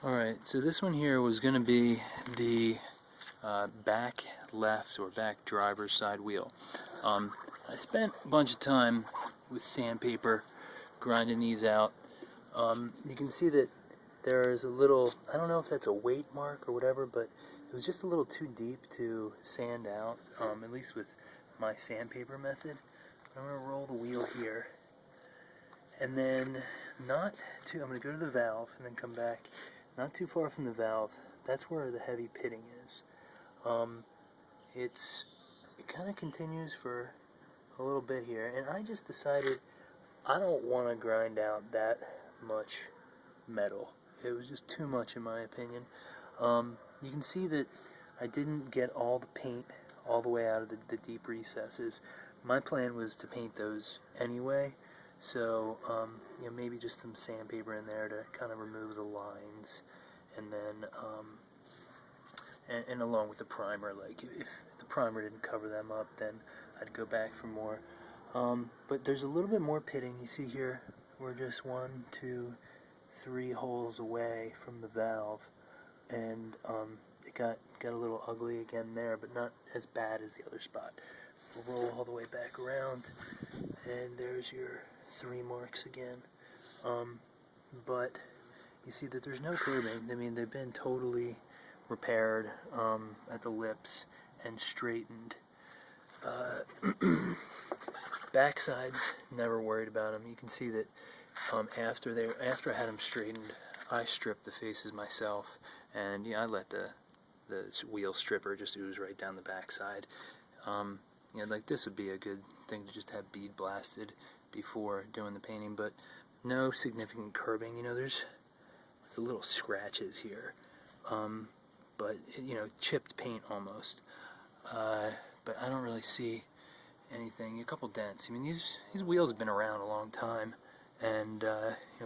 Alright, so this one here was going to be the back left or back driver's side wheel. I spent a bunch of time with sandpaper grinding these out. You can see that there's a little, I don't know if that's a weight mark or whatever, but it was just a little too deep to sand out, at least with my sandpaper method. I'm going to roll the wheel here, and then I'm going to go to the valve and then come back. Not too far from the valve, that's where the heavy pitting is. It kind of continues for a little bit here, and I just decided I don't want to grind out that much metal. It was just too much in my opinion. You can see that I didn't get all the paint all the way out of the deep recesses. My plan was to paint those anyway, so maybe just some sandpaper in there to kind of remove the lines, and then and along with the primer, like if the primer didn't cover them up, then I'd go back for more. But there's a little bit more pitting. You see here, we're just 1, 2, 3 holes away from the valve, and it got a little ugly again there, but not as bad as the other spot. We'll roll all the way back around, and there's your 3 marks again. But you see that there's no curbing. I mean, they've been totally repaired at the lips and straightened. Backsides, never worried about them. You can see that after I had them straightened, I stripped the faces myself, and I let the wheel stripper just ooze right down the backside. Like this would be a good thing to just have bead blasted before doing the painting, but no significant curbing. There's a little scratches here, but chipped paint almost. But I don't really see anything. A couple dents. I mean, these wheels have been around a long time, and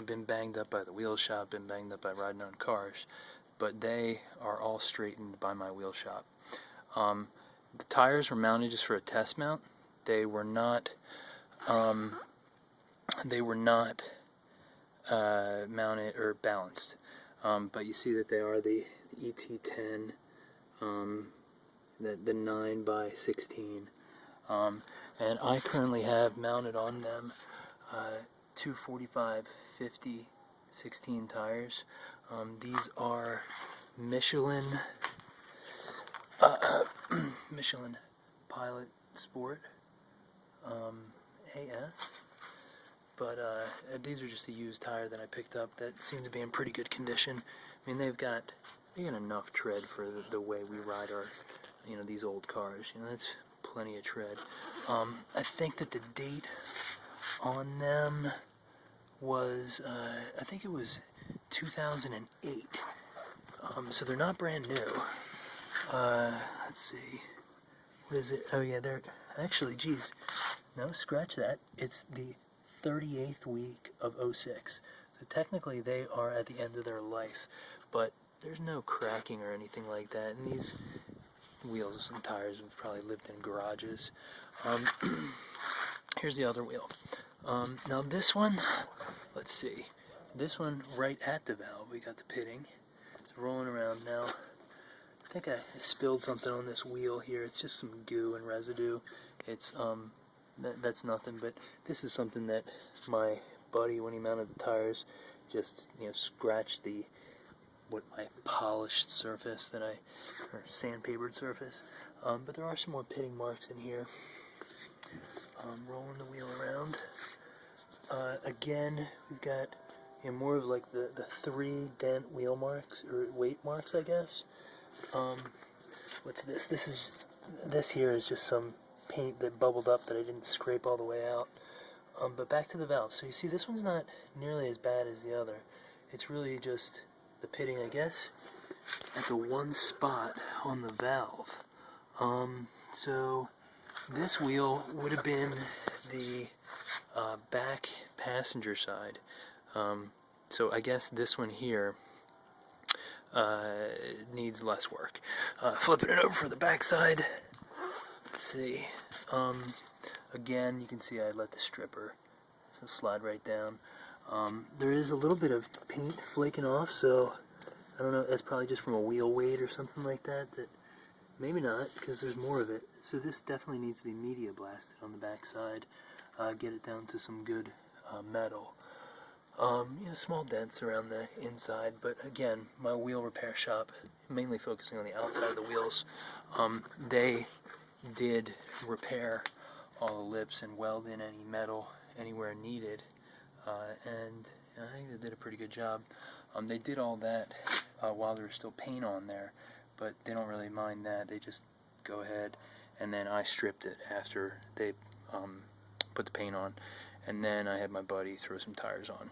been banged up by the wheel shop, been banged up by riding on cars, but they are all straightened by my wheel shop. The tires were mounted just for a test mount. They were not mounted or balanced. But you see that they are the ET10, the 9x16. And I currently have mounted on them 245/50 16 tires. These are Michelin Pilot Sport AS, but these are just a used tire that I picked up that seem to be in pretty good condition. I mean, they've got enough tread for the way we ride our these old cars. That's plenty of tread. I think that the date on them was I think it was 2008. So they're not brand new. Let's see. What is it? Oh yeah, they're actually, geez, no, scratch that. It's the 38th week of 06. So technically they are at the end of their life, but there's no cracking or anything like that. And these wheels and tires have probably lived in garages. Here's the other wheel. Now this one, let's see. This one right at the valve, we got the pitting. It's rolling around now. I think I spilled something on this wheel here. It's just some goo and residue. It's that's nothing, but this is something that my buddy, when he mounted the tires, just scratched my polished surface or sandpapered surface. But there are some more pitting marks in here. Rolling the wheel around. Again, we've got more of like the 3 dent wheel marks, or weight marks, I guess. What's this? This here is just some paint that bubbled up that I didn't scrape all the way out. But back to the valve. So you see, this one's not nearly as bad as the other. It's really just the pitting, I guess, at the one spot on the valve. So this wheel would have been the back passenger side. So I guess this one here needs less work. Flipping it over for the back side. Let's see. Again, you can see I let the stripper slide right down. There is a little bit of paint flaking off, so I don't know, that's probably just from a wheel weight or something like that, maybe not, because there's more of it. So this definitely needs to be media blasted on the backside, get it down to some good metal. Small dents around the inside, but again, my wheel repair shop, mainly focusing on the outside of the wheels, they did repair all the lips and weld in any metal anywhere needed, and I think they did a pretty good job. They did all that while there was still paint on there, but they don't really mind that. They just go ahead, and then I stripped it after they put the paint on, and then I had my buddy throw some tires on.